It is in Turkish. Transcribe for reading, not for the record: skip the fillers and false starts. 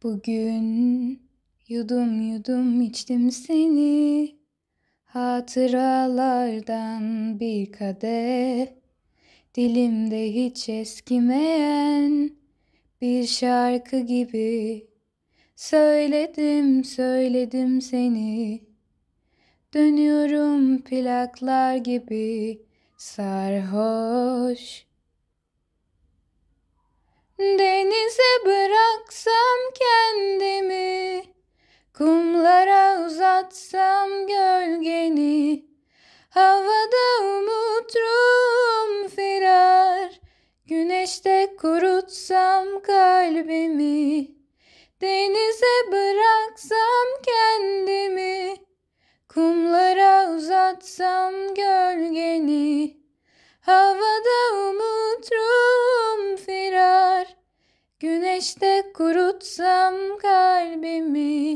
Bugün yudum yudum içtim seni, hatıralardan bir kadeh, dilimde hiç eskimeyen bir şarkı gibi. Söyledim söyledim seni, dönüyorum plaklar gibi sarhoş. Denize bıraksam kendimi, kumlara uzatsam gölgeni, havada umutrum firar, güneşte kurutsam kalbimi. Denize bıraksam kendimi, kumlara uzatsam gölgeni, havada umutrum firar, güneşte kurutsam kalbimi.